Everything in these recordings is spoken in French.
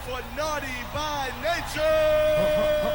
for Naughty by Nature.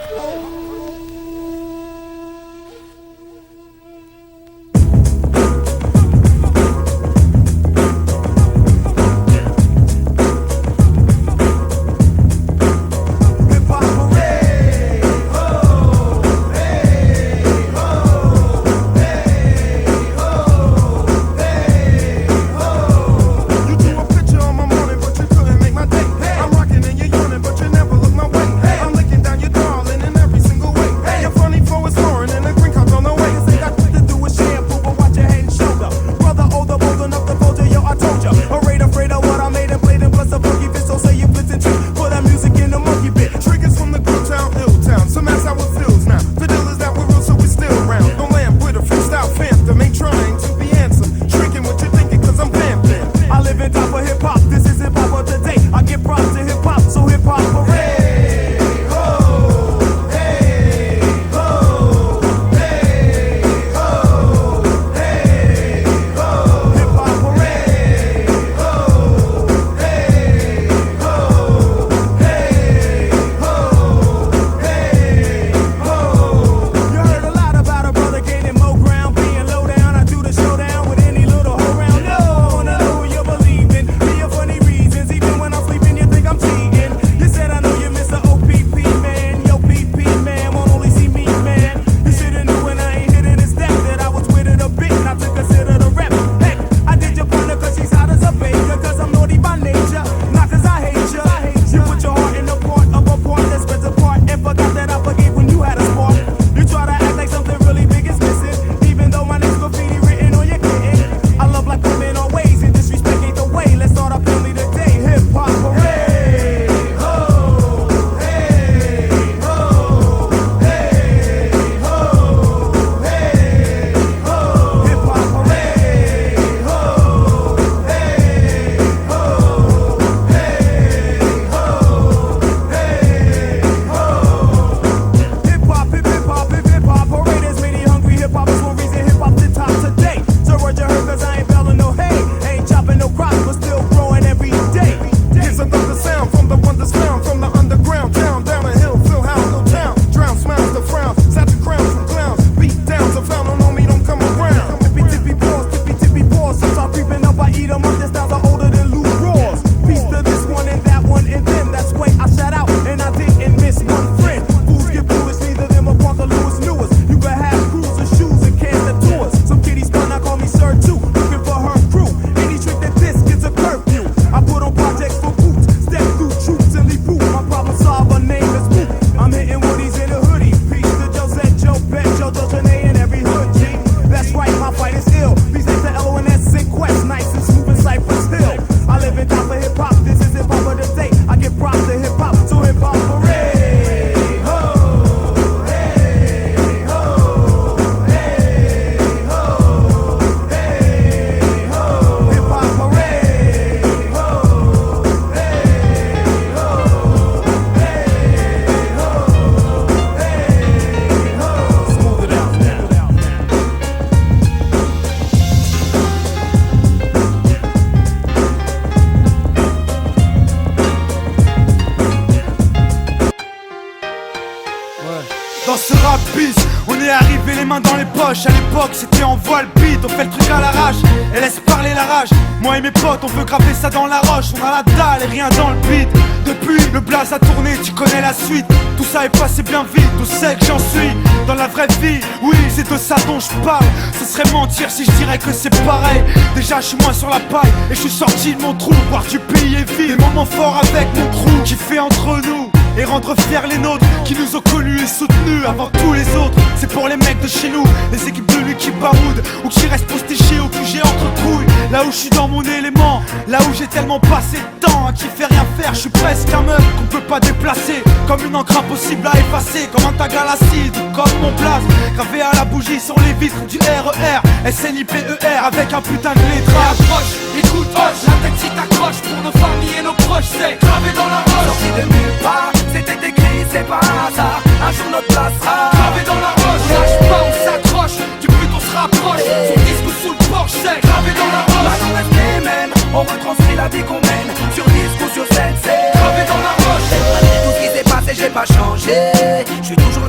Dans ce rap bis, on est arrivé les mains dans les poches. À l'époque c'était en voile beat, on fait le truc à l'arrache et laisse parler la rage. Moi et mes potes on veut graver ça dans la roche. On a la dalle et rien dans le beat. Depuis le blaze a tourné, tu connais la suite. Tout ça est passé bien vite, tout sait que j'en suis. Dans la vraie vie, oui c'est de ça dont je parle. Ce serait mentir si je dirais que c'est pareil. Déjà je suis moins sur la paille et je suis sorti de mon trou. Voir du pays et vivre des moments forts avec mon crew qui fait entre nous et rendre fiers les nôtres qui nous ont connus et soutenus avant tous les autres. C'est pour les mecs de chez nous, les équipes de lui qui baroudent ou qui restent postichés au QG entre couilles. Là où je suis dans mon élément, là où j'ai tellement passé de temps à qui fait rien faire. Je suis presque un meuf qu'on peut pas déplacer, comme une encre impossible à effacer, comme un tag à l'acide, comme mon place gravé à la bougie sur les vitres du RER SNIPER avec un putain de lettrage. Approche, écoute, hoche, la tête si t'accroches pour nos familles et nos proches, c'est gravé dans la roche. Sorti de nulle part, c'était écrit, c'est pas un hasard. Un jour notre place sera gravé dans la roche. Lâche pas, on s'accroche, du but on se rapproche. Son disque sous le porche, c'est gravé dans la roche. Maintenant reste les mêmes, on retranscrit la vie qu'on mène. Sur disque ou sur scène, c'est gravé dans la roche.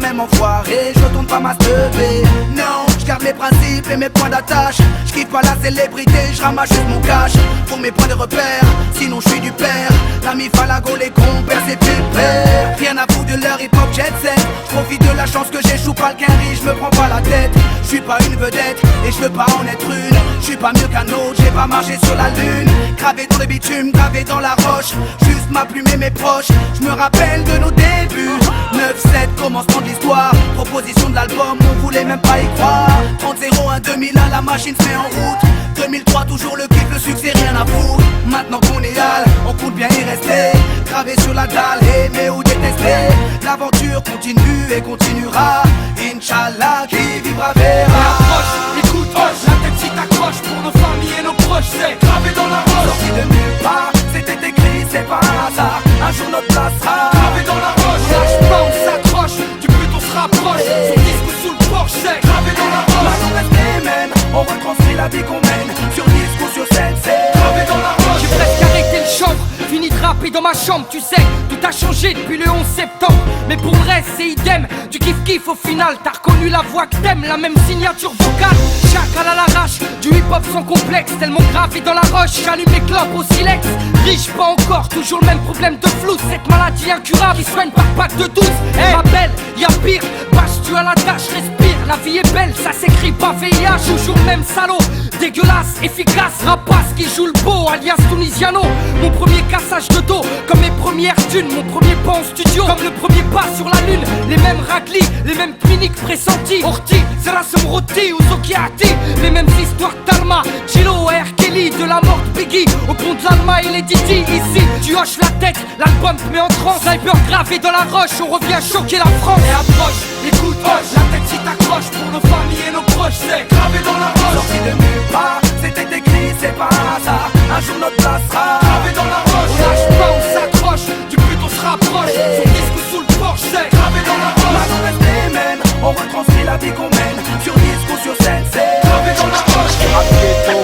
même enfoiré, je tourne pas ma teubée. Non, je garde mes principes et mes points d'attache. Je kiffe pas la célébrité, je ramasse juste mon cash pour mes points de repère, sinon je suis du père. L'ami Falago, les compères, c'est pépère. Rien à foutre de leur hip-hop jet set. J'profite de la chance que j'échoue pas le quinri, je me prends pas la tête. Je suis pas une vedette et je veux pas en être une. Je suis pas mieux qu'un autre, j'ai pas marché sur la lune. Gravé dans le bitume, gravé dans la roche. Juste ma plume et mes proches, je me rappelle de nos débuts. 9-7, commencement de l'histoire. Proposition de l'album, on voulait même pas y croire. 30-01, 2001, la machine se met en route. 2003, toujours le kiff, le succès, rien à foutre. Maintenant qu'on est hal, on compte bien y rester. Gravé sur la dalle, aimer ou détester. L'aventure continue et continuera. Inch'Allah, qui vivra verra. Approche, écoute, hoche, la tête si t'accroches. Pour nos familles et nos proches, c'est gravé dans la roche. Sorti de nulle part, c'était écrit, c'est pas un hasard. Un jour notre place sera gravé dans la roche. Lâche pas, on s'accroche, du but on se rapproche. Son disque sous le porche, c'est gravé dans la roche. Maintenant reste les mêmes, on retranscrit la vie qu'on mène. Sur disque ou sur scène, c'est gravé dans la roche. J'ai presque arrêté le chanvre, fini de rapper dans ma chambre. Tu sais, tout a changé depuis le 11 septembre. Mais pour le reste, c'est idem, du kiff-kiff au final. T'as reconnu la voix que t'aimes, la même signature vocale. Chacal à l'arrache, du hip-hop sans complexe. Tellement gravé dans la roche, j'allume les clopes au silex. Riche, pas encore, toujours le même problème de flou. Cette maladie incurable, qui soigne par pack de 12. Ma belle, y'a pire, bâche-tu à la tâche, respire. La vie est belle, ça s'écrit pas VIH. Toujours le même salaud, dégueulasse, efficace. Rapace qui joue le beau, alias Tunisiano. Mon premier cassage de dos, comme mes premières thunes. Mon premier pas en studio, comme le premier pas sur la lune. Les mêmes raclis, les mêmes cliniques pressentis. Orti, Serasum Roti ou Zokiati. Les mêmes histoires d'Alma, Chilo, R. Kelly. De la mort de Biggie, au pont de l'Alma et les Didi. Ici, tu hoches la tête, l'album te met en transe. Sniper gravé dans la roche, on revient choquer la France. Et approche, écoute, hoche, la tête si t'accroches. Pour nos familles et nos proches, c'est gravé dans la roche. sorti de nulle part, c'était écrit, c'est pas un hasard. Un jour notre place sera gravé dans la roche. On lâche pas, on s'accroche, du but on se rapproche. Son disque sous le porche, c'est gravé dans la roche. Maintenant reste les mêmes, on retranscrit la vie qu'on mène. Sur disque ou sur scène, c'est gravé dans la roche. Je rappe ghetto,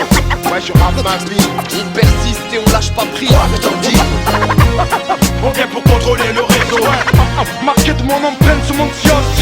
ouais je rappe ma vie. On persiste et on lâche pas prise, je t'en dis. On vient pour contrôler le réseau. Marqué de mon empreinte sur mon kiosque.